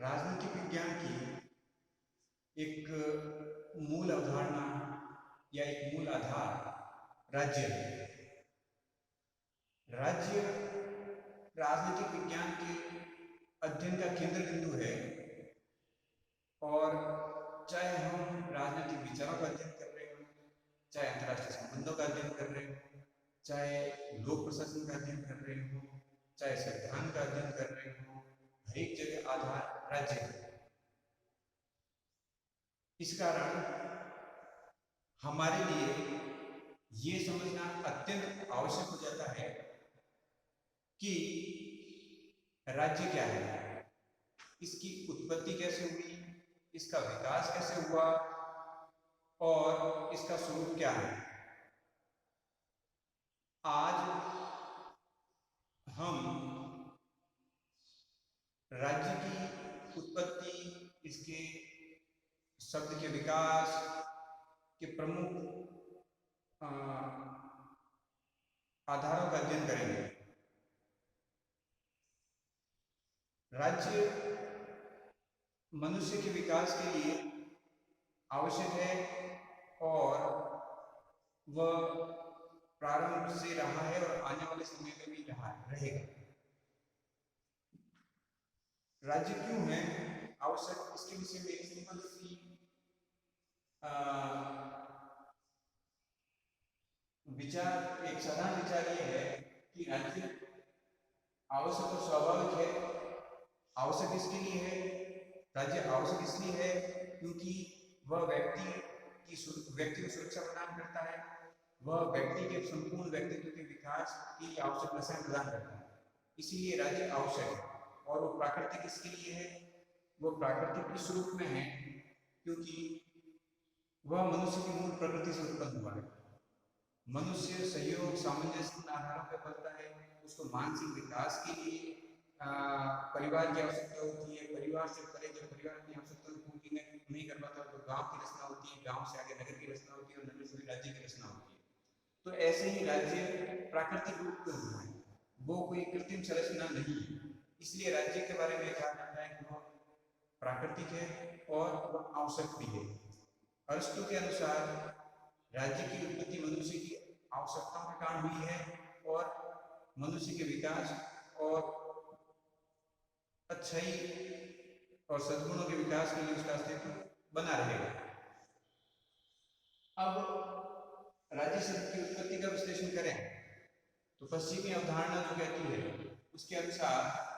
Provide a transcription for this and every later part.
राजनीतिक विज्ञान की एक मूल अवधारणा या एक मूल आधार राज्य है। राज्य राजनीतिक विज्ञान के अध्ययन का केंद्र बिंदु है और चाहे हम राजनीतिक विचारों का अध्ययन कर रहे हो, चाहे अंतर्राष्ट्रीय संबंधों का अध्ययन कर रहे हो, चाहे लोक प्रशासन का अध्ययन कर रहे हो, चाहे संविधान का अध्ययन कर रहे हो, हर एक जगह आधार राज्य है। इस कारण हमारे लिए ये समझना अत्यंत आवश्यक हो जाता है कि राज्य क्या है, इसकी उत्पत्ति कैसे हुई, इसका विकास कैसे हुआ और इसका स्वरूप क्या है। आज हम राज्य की उत्पत्ति, इसके शब्द के विकास के प्रमुख आधारों का अध्ययन करेंगे। राज्य मनुष्य के विकास के लिए आवश्यक है और वह प्रारंभ से रहा है और आने वाले समय में भी रहेगा। राज्य क्यों है आवश्यक, इसके विषय में एक सिंपल सी विचार, एक साधारण विचार ये है कि राज्य आवश्यक और स्वाभाविक है। आवश्यक इसके लिए है, राज्य आवश्यक इसलिए है क्योंकि वह व्यक्ति को सुरक्षा प्रदान करता है, वह व्यक्ति के संपूर्ण व्यक्तित्व के विकास के लिए आवश्यक लक्षण प्रदान करता है, इसीलिए राज्य आवश्यक है। और वो प्राकृतिक इसके लिए है, वो प्राकृतिक इस रूप में है क्योंकि वह मनुष्य की मूल प्रकृति से उत्पन्न हुआ है। मनुष्य सहयोग सामंजस्य आधारों पर पलता है। उसको मानसिक विकास के लिए परिवार की आवश्यकता होती है। परिवार से परे जब परिवार की आवश्यकता पूरी नहीं कर पाता तो गांव की रचना होती है, गांव से आगे नगर की रचना होती है और नगर से राज्य की रचना होती है। तो ऐसे ही राज्य प्राकृतिक रूप में हुआ है, वो कोई कृत्रिम संरचना नहीं है। इसलिए राज्य के बारे में कहा जाता है कि वह प्राकृतिक है और वह आवश्यक भी है। अरिस्टो के अनुसार राज्य की उत्पत्ति मनुष्य की आवश्यकताओं के कारण हुई है और मनुष्य के विकास और अच्छाई और सद्गुणों के विकास के लिए उसका अस्तित्व बना रहेगा। अब राज्य शब्द की उत्पत्ति का विश्लेषण करें तो पश्चिमी अवधारणा जो कहती है उसके अनुसार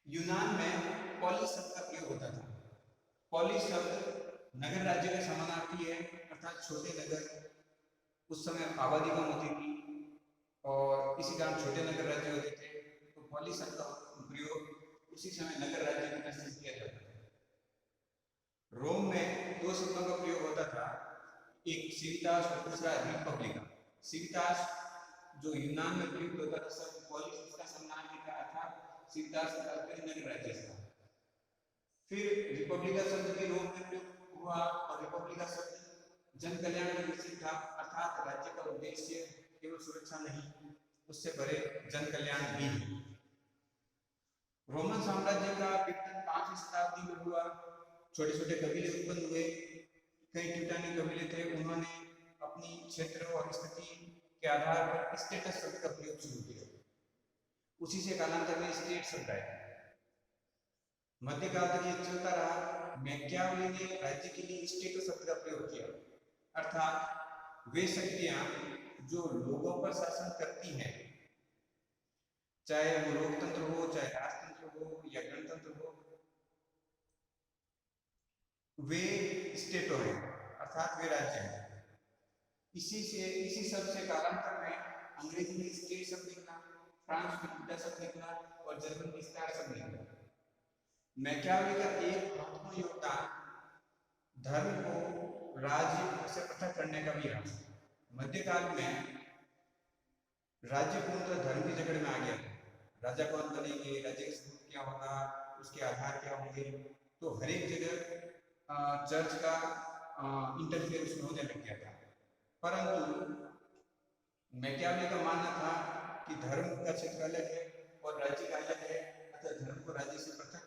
यूनान में पॉलिस शब्द का प्रयोग होता था। पॉलिस शब्द नगर राज्य का समानार्थी है, अर्थात छोटे नगर। उस समय आबादी कम होती थी और इसी कारण छोटे नगर राज्य होते थे, तो पॉलिस शब्द का प्रयोग उसी समय नगर राज्य की दृष्टि से किया जाता था। रोम में दो शब्दों का प्रयोग होता था, एक सिवितास और दूसरा रिपब्लिका। सिवितास जो यूनान में प्रयुक्त होता था शब्द पॉलिस, इसका समानार्थी था, अर्थात सिवितास का तात्पर्य नगर राज्य था। फिर रिपब्लिका शब्द भी रोम में प्रयुक्त हुआ और रिपब्लिका शब्द जन कल्याण में विकसित था, अर्थात राज्य का उद्देश्य केवल सुरक्षा नहीं, उससे परे जन कल्याण भी। रोमन साम्राज्य का विघटन 5वीं शताब्दी में हुआ। छोटे छोटे कबीले उत्पन्न हुए, कई टिटानी कबीले थे, उन्होंने अपनी क्षेत्र और स्थिति के आधार पर स्टेटस शब्द का प्रयोग शुरू किया। उसी से कालांतर में स्टेट शब्द आया। मध्यकाल तक ये चलता रहा। मैकियावेली ने राज्य के लिए स्टेट शब्द का प्रयोग किया, अर्थात वे शक्तियां जो लोगों पर शासन करती हैं, चाहे वो लोकतंत्र हो, चाहे राजतंत्र हो या गणतंत्र हो, वे स्टेट हैं, अर्थात वे राज्य हैं। इसी शब्द से कालांतर में अंग्रेजी में स्टेट शब्द निकला, फ्रांस में पिता शब्द निकला और जर्मन में स्टार शब्द निकला। मैकियावेली का एक महत्वपूर्ण योगदान धर्म को राज्य से पृथक करने का भी रहा। मध्यकाल में राज्य पूर्णतः धर्म की जकड़ में आ गया। राजा कौन बनेंगे, राज्य का स्वरूप क्या होगा, उसके आधार क्या होंगे, तो हर एक जगह चर्च का इंटरफेयर उसमें होने लग गया था। परंतु मैकियावेली का मानना था कि धर्म का क्षेत्र अलग है और राज्य का अलग है, राज्य से पृथक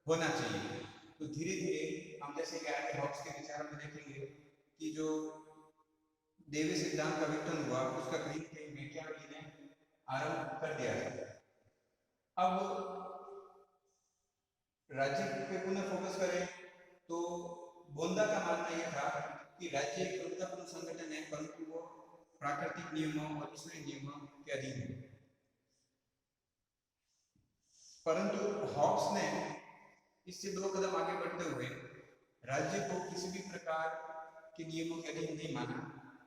होना चाहिए। तो धीरे धीरे हम जैसे कि आगे हॉब्स के विचारों में देखेंगे कि जो देवी सिद्धांत का विघटन हुआ उसका कहीं कहीं मैकियावेली ने आरंभ कर दिया है। अब राज्य पे पुनः फोकस करें तो बोंदा का मानना यह था कि राज्य एक प्रभुतापूर्ण संगठन है, परंतु वो प्राकृतिक नियमों और ईश्वरीय नियमों के अधीन है। परंतु हॉब्स ने इससे 2 कदम आगे बढ़ते हुए राज्य को किसी भी प्रकार के नियमों के अधीन नहीं माना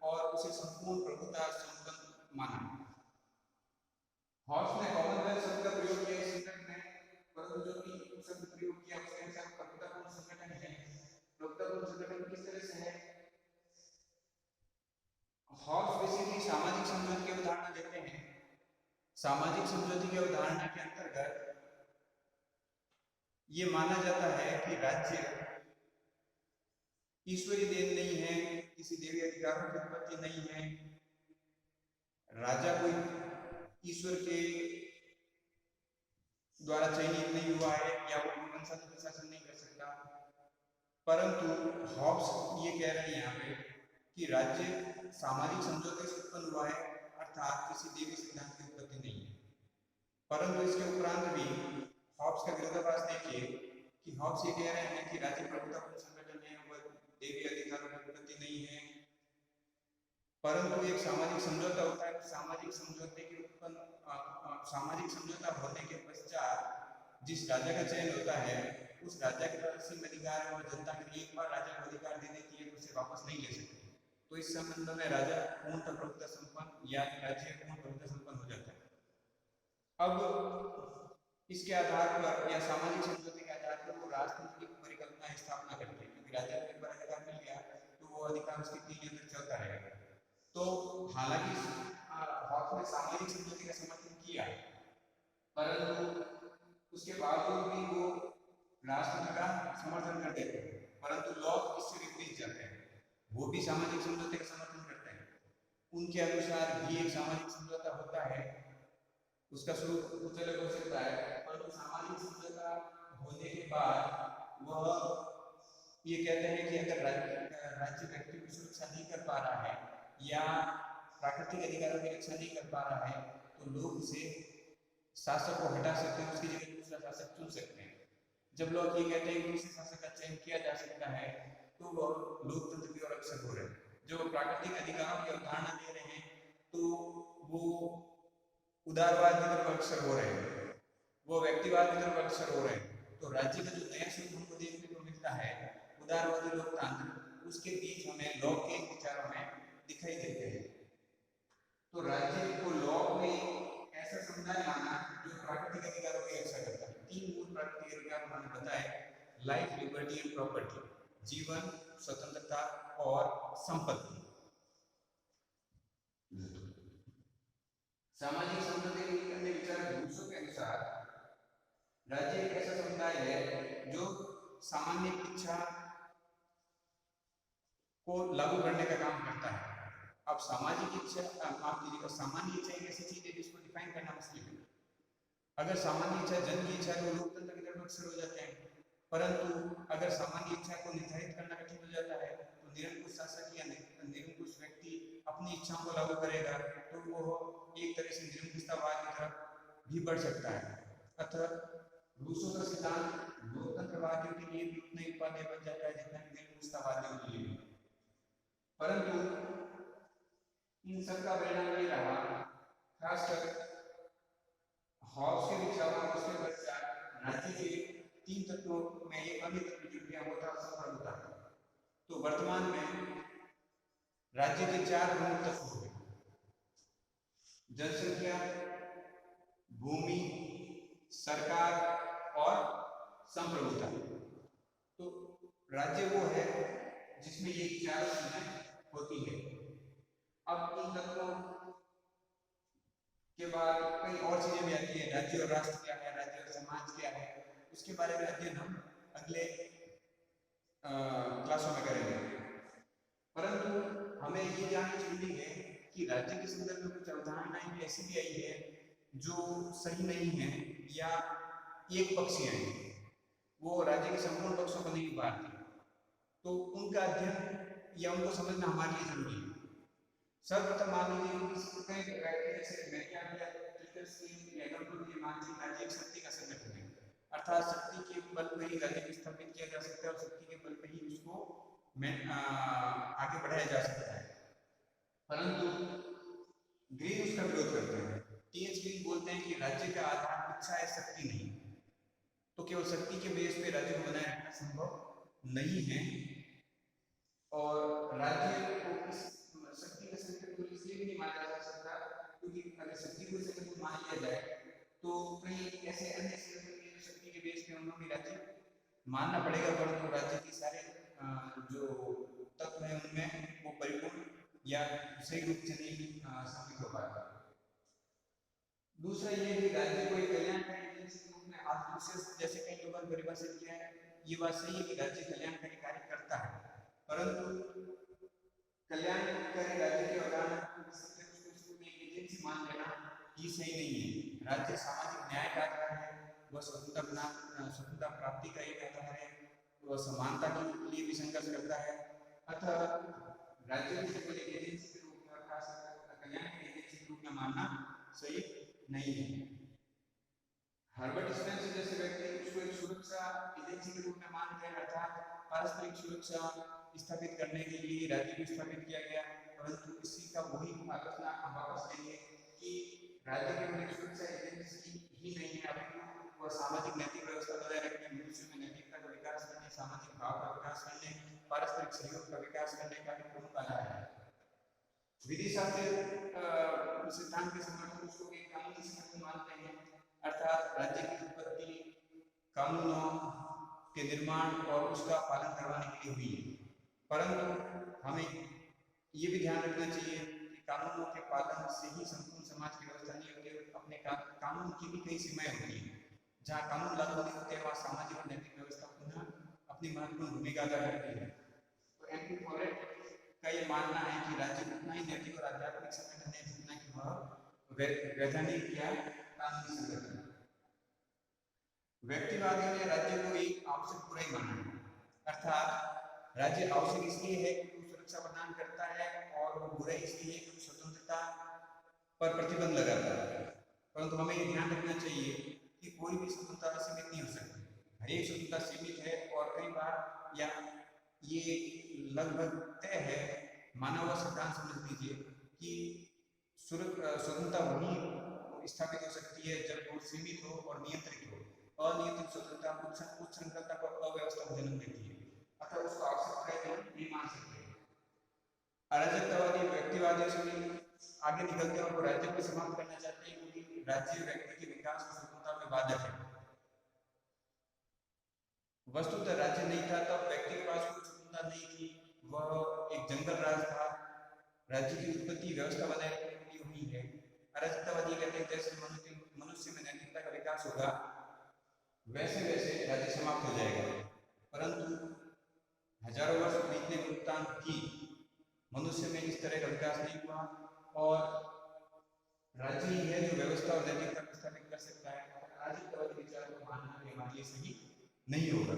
और उसे संपूर्ण प्रभुता संपन्न माना। हॉब्स ने कॉमनवेल्थ शब्द का प्रयोग किया इस संदर्भ में, परंतु जो भी शब्द प्रयोग किया उसके अनुसार प्रभुतापूर्ण संगठन है। प्रभुतापूर्ण संगठन किस तरह से है? हॉब्स बेसिकली सामाजिक समझौते की अवधारणा देते हैं। सामाजिक समझौते की अवधारणा के अंतर्गत ये माना जाता है कि राज्य ईश्वरीय देन नहीं है, किसी देवी अधिकारों की उत्पत्ति नहीं है, राजा कोई ईश्वर के द्वारा चयनित नहीं हुआ है या वो वंशानुगत शासन नहीं कर सकता। परंतु हॉब्स ये कह रहे हैं यहाँ पे कि राज्य सामाजिक समझौते से उत्पन्न हुआ है, अर्थात किसी देवी सिद्धांत की उत्पत्ति नहीं है। परंतु इसके उपरांत भी हॉब्स का विरोधाभास देखिए कि हॉब्स ये कह रहे हैं कि राज्य प्रभुतापूर्ण संगठन है, वह देवी अधिकारों की उत्पत्ति नहीं है, परंतु एक सामाजिक समझौता होता है। सामाजिक समझौते के उत्पन्न सामाजिक समझौता होने के पश्चात जिस राजा का चयन होता है उस राजा के पास सीमित अधिकार और जनता के एक बार राजा को अधिकार दे देती है तो उसे वापस नहीं ले सकते। तो इस संबंध में राजा पूर्णतः प्रभुता संपन्न या राज्य पूर्ण प्रभुता संपन्न हो जाता है। अब इसके आधार पर या सामाजिक समझौते के आधार पर वो राजतंत्र की परिकल्पना स्थापना करते हैं, क्योंकि राजा को एक बार अधिकार मिल गया तो वो अधिकार उसके 3 अंदर चलता रहेगा। तो हालांकि हॉब्स ने सामाजिक समझौते का समर्थन किया, परंतु उसके बावजूद भी वो राजतंत्र का समर्थन करते थे। परंतु लॉक इससे विपरीत जाते हैं, वो भी सामाजिक समझौते का समर्थन करते हैं। उनके अनुसार भी एक सामाजिक समझौता होता है, उसका स्वरूप कुछ अलग हो सकता है, परंतु सामाजिक समझौता होने के बाद वह ये कहते हैं कि अगर राज्य व्यक्ति की सुरक्षा नहीं कर पा रहा है या प्राकृतिक अधिकारों की रक्षा नहीं कर पा रहा है तो लोग उसे शासक को हटा सकते हैं, उसकी जगह दूसरा शासक चुन सकते हैं। जब लोग ये कहते हैं कि दूसरे शासक का चयन किया जा सकता है तो वो लोकतंत्र की ओर अग्रसर हो रहे हैं। जो प्राकृतिक अधिकारों की अवधारणा दे रहे हैं तो वो उदारवाद की तरफ अग्रसर हो रहे हैं, वो व्यक्तिवाद की तरफ अग्रसर हो रहे हैं। तो राज्य का जो नया स्वरूप हमको देखने को मिलता है उदारवादी लोकतंत्र, उसके बीच हमें लॉक के विचारों में दिखाई देते हैं। तो राज्य को लॉक में ऐसा समुदाय माना जो प्राकृतिक अधिकारों की रक्षा करता है। 3 मूल प्राकृतिक अधिकार उन्होंने बताए, लाइफ, लिबर्टी एंड प्रॉपर्टी, जीवन, स्वतंत्रता और संपत्ति। सामाजिक समझौते के अन्य विचार रूसों के अनुसार राज्य एक ऐसा समुदाय है जो सामान्य इच्छा को लागू करने का काम करता है। अब सामाजिक इच्छा, माफ कीजिएगा, सामान्य इच्छा एक ऐसी चीज है जिसको डिफाइन करना मुश्किल है। अगर सामान्य इच्छा जन की इच्छा है तो लोकतंत्र की तरफ अग्रसर हो जाते हैं, परंतु अगर सामान्य इच्छा को निर्धारित करना कठिन हो जाता है तो निरंकुश शासक या निरंकुश व्यक्ति अपनी इच्छाओं को लागू करेगा तो वो एक तरह से निरंकुशतावाद की तरफ भी बढ़ सकता है। अतः रूसों का सिद्धांत लोकतंत्रवादियों के लिए भी उतना ही उपादेय बन जाता है जितना कि निरंकुशतावादियों के लिए। परंतु इन सबका परिणाम ये रहा, खासकर हॉब्स के विचारों और उसके पश्चात राज्य के 3 तत्वों में एक अन्य तत्व जुड़ गया, वो था संप्रभुता। तो वर्तमान में राज्य के 4 प्रमुख तत्व हो गए, जनसंख्या, भूमि, सरकार और संप्रभुता। तो राज्य वो है जिसमें ये 4 चीजें होती है। अब इन तत्वों के बाद कई और चीजें भी आती है, राज्य और राष्ट्र क्या है, राज्य और समाज क्या है, उसके बारे में अध्ययन हम अगले क्लासों में करेंगे। परंतु हमें ये जानना जरूरी है कि राज्य के संदर्भ में कुछ अवधारणाएं ऐसी भी आई है जो सही नहीं है या एक पक्षीय हैं, वो राज्य के संपूर्ण पक्षों को नहीं उभारती, तो उनका अध्ययन या उनको समझना हमारे लिए जरूरी है। सर्वप्रथम मान लीजिए कई व्यक्ति जैसे राज्य एक शक्ति का संगठन है, अर्थात शक्ति के बल पर ही राज्य को स्थापित किया जा सकता है और शक्ति के बल पर ही उसको आगे बढ़ाया जा सकता है। परंतु ग्रीन उसका विरोध करते हैं। टीएच ग्रीन बोलते हैं कि राज्य का आधार इच्छा है, शक्ति नहीं। तो केवल शक्ति के बेस पे राज्य को बनाए रखना संभव नहीं है और राज्य को इस शक्ति का संकट इसलिए भी नहीं माना जा सकता क्योंकि अगर शक्ति को संकट मान लिया जाए तो कहीं ऐसे अन्य शक्ति के बेस पे उन्होंने राज्य मानना पड़ेगा, परंतु राज्य के सारे जो तत्व है उनमें वो परिपूर्ण या सही रूप से नहीं साबित हो पाएगा। दूसरा ये कि राज्य को एक कल्याणकारी एजेंसी के रूप में आत्मविश्वास जैसे कई लोगों ने परिभाषित किया है, ये बात सही है कि राज्य कल्याणकारी कार्य करता है, परंतु कल्याणकारी राज्य की अवधारणा एजेंसी मान लेना ये सही नहीं है। राज्य सामाजिक न्याय का आधार है, वह स्वतंत्रता प्राप्ति का एक आधार है, वह समानता के लिए भी संघर्ष करता है। अतः राज्य को केवल एजेंसी के रूप में कल्याणकारी एजेंसी के रूप में मानना सही नहीं है। हर्बर्ट स्पेंसर जैसे व्यक्ति उसको एक सुरक्षा एजेंसी के रूप में मानते हैं, अर्थात पारस्परिक सुरक्षा स्थापित करने के लिए राज्य को स्थापित किया गया, परंतु इसी का वही आलोचना हम वापस लेंगे कि राज्य केवल एक सुरक्षा एजेंसी ही नहीं है, अपितु वह सामाजिक नैतिक व्यवस्था बनाए रखने, मनुष्य में नैतिकता का विकास करने, सामाजिक भाव का विकास करने, पारस्परिक सहयोग का विकास करने का भी प्रमुख आधार है। विधि शास्त्र सिद्धांत के समर्थन उसको एक कानूनी संगठन मानते हैं, अर्थात राज्य की उत्पत्ति कानूनों के निर्माण और उसका पालन करवाने के लिए हुई है। परंतु हमें ये भी ध्यान रखना चाहिए कि कानूनों के पालन से ही संपूर्ण समाज की व्यवस्था नहीं होती है, अपने कानून की भी कई सीमाएं होती हैं। जहाँ कानून लागू नहीं होते वहाँ सामाजिक और नैतिक व्यवस्था पुनः अपनी महत्वपूर्ण भूमिका अदा करती है। तो एंटी फॉरेट का ये मानना है कि राज्य उतना ही नैतिक और आध्यात्मिक संगठन है जितना कि वह वैधानिक या कानूनी संगठन। व्यक्तिवादियों ने राज्य को एक आवश्यक बुराई माना है, अर्थात राज्य आवश्यक इसलिए है कि वो सुरक्षा प्रदान करता है और वो बुराई इसलिए है कि स्वतंत्रता पर प्रतिबंध लगाता है। परंतु हमें ये ध्यान रखना चाहिए कि कोई भी स्वतंत्रता सीमित नहीं हो सकती, हर एक स्वतंत्रता सीमित है और कई बार या ये लगभग तय है, मानव सिद्धांत समझ लीजिए कि स्वतंत्रता वही स्थापित हो सकती है जब वो सीमित हो और नियंत्रित हो। अनियंत्रित स्वतंत्रता उच्छृंखलता को अव्यवस्था को जन्म देती है, अतः उसको आवश्यक नहीं मान सकते। अराजकतावादी व्यक्तिवादियों से आगे निकलते हैं और वो राज्य को समाप्त करना चाहते हैं क्योंकि राज्य व्यक्ति के विकास और स्वतंत्रता में बाधक है। वस्तुतः राज्य नहीं था तब व्यक्ति के पास कोई स्वतंत्रता नहीं थी, वह एक जंगल राज था। राज्य की उत्पत्ति व्यवस्था बनाए रखने के लिए हुई है। अराजकतावादी कहते हैं जैसे मनुष्य में नैतिकता का विकास होगा वैसे वैसे राज्य समाप्त हो जाएगा, परंतु हजारों वर्ष बीतने के उपरांत भी मनुष्य में इस तरह का विकास नहीं हुआ और राज्य ही है जो व्यवस्था और नैतिकता को स्थापित कर सकता है। अराजकतावादी विचार को मानना हमारे लिए सही नहीं होगा।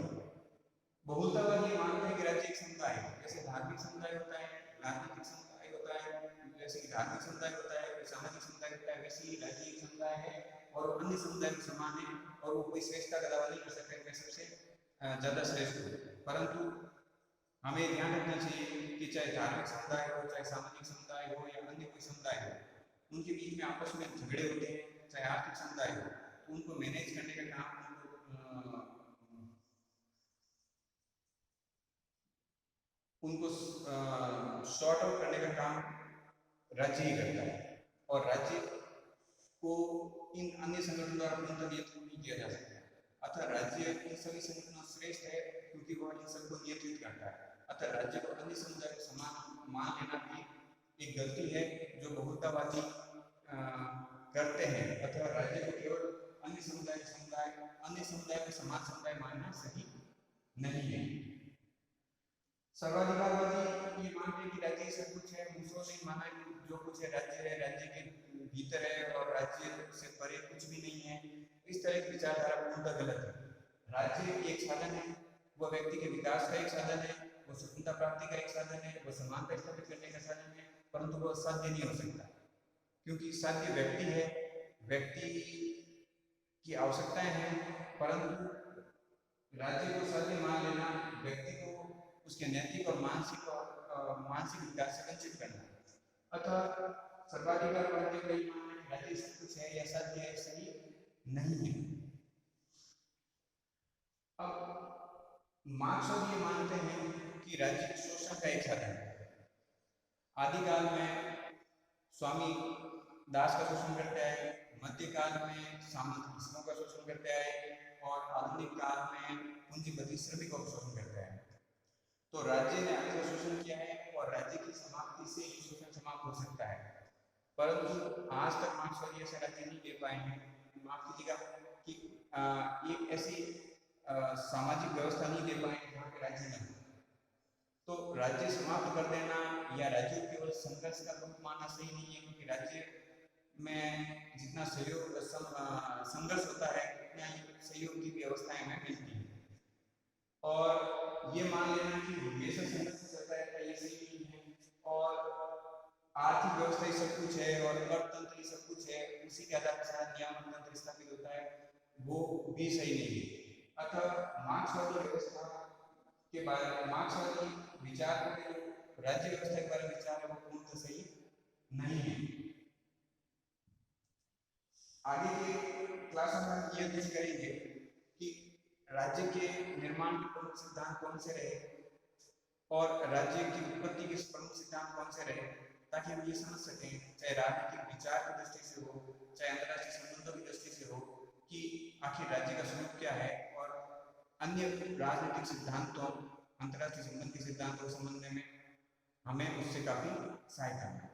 बहुलतावादी मानते हैं कि राज्य एक समुदाय है, जैसे धार्मिक समुदाय होता है, राजनीतिक समुदाय होता है, जैसे कि धार्मिक समुदाय होता है, सामाजिक समुदाय होता है, वैसे ही राज्य एक समुदाय है और अन्य समुदाय के समान है और वो कोई श्रेष्ठता का दावा नहीं कर सकता है सबसे ज्यादा श्रेष्ठ हो। परंतु हमें ध्यान रखना चाहिए कि चाहे धार्मिक समुदाय हो, चाहे सामाजिक समुदाय हो या अन्य कोई समुदाय हो, उनके बीच में आपस में झगड़े होते हैं, चाहे आर्थिक समुदाय हो, तो उनको मैनेज करने का काम उनको सॉर्ट आउट करने का काम राज्य ही करता है और राज्य को इन अन्य संगठनों द्वारा पूर्णतः नियंत्रित नहीं किया जा सकता। अतः राज्य इन सभी संगठनों श्रेष्ठ है क्योंकि वह इन सबको नियंत्रित करता है। अतः राज्य को अन्य समुदाय को समान मान लेना भी एक गलती है जो बहुलतावादी करते हैं। अतः राज्य को केवल अन्य समुदाय को समान समुदाय मानना सही नहीं है। सर्वाधिकारवादी ये मानते हैं कि राज्य सब कुछ है। मूसो ने माना कि जो कुछ है, राज्य के भीतर है और राज्य से परे कुछ भी नहीं है। इस तरह की विचारधारा पूर्णतः गलत है। राज्य एक साधन है, वह व्यक्ति के विकास का एक साधन है, वो स्वतंत्रता प्राप्ति का एक साधन है, वह समानता स्थापित करने का साधन है, परंतु वह साध्य नहीं हो सकता, क्योंकि साध्य व्यक्ति है, व्यक्ति की आवश्यकताएं हैं, परंतु राज्य को साध्य मान लेना व्यक्ति को उसके नैतिक और मानसिक विकास से वंचित करना। अतः सर्वाधिकार वाक्य का ये मानना कि राज्य सब कुछ है या साध्य है, सही नहीं है। अब मार्क्सवादी ये मानते हैं कि राज्य शोषण का एक साधन है। आदिकाल में स्वामी दास का शोषण करते आए, मध्यकाल में सामंत किस्मों का शोषण करते आए और आधुनिक काल में पूंजीपति श्रमिकों का शोषण करते आए। तो राज्य ने आगे शोषण किया है और राज्य की समाप्ति से ही शोषण समाप्त हो सकता है, परंतु आज तक मार्क्सवादी ऐसा राज्य नहीं दे पाए हैं, माफ कीजिएगा, कि एक ऐसी सामाजिक व्यवस्था नहीं दे पाए जहाँ पे राज्य न हो। तो राज्य समाप्त कर देना या राज्य को केवल संघर्ष का रूप मानना सही नहीं है, क्योंकि राज्य में जितना सहयोग संघर्ष होता है उतना ही सहयोग की व्यवस्थाएं हमें मिलती है। और ये मान लेना कि हमेशा संघर्ष चलता रहता है, ये सही नहीं है। और आर्थिक व्यवस्था ही सब कुछ है और अर्थतंत्र ही सब कुछ है, उसी के आधार पर सारा नियामक तंत्र स्थापित होता है, वो भी सही नहीं है। अतः मार्क्सवादी व्यवस्था के बारे में, मार्क्सवादी विचार में जो राज्य व्यवस्था के बारे में विचार है वो पूर्णतः सही नहीं है। आगे के क्लास में हम ये अध्ययन करेंगे कि राज्य के निर्माण के प्रमुख सिद्धांत कौन से रहे और राज्य की उत्पत्ति के प्रमुख सिद्धांत कौन से रहे, ताकि हम ये समझ सकें, चाहे राजनीतिक विचार की दृष्टि से हो, चाहे अंतर्राष्ट्रीय संबंधों की दृष्टि से हो, कि आखिर राज्य का स्वरूप क्या है और अन्य राजनीतिक सिद्धांतों, अंतर्राष्ट्रीय संबंध के सिद्धांतों को समझने में हमें उससे काफी सहायता मिले।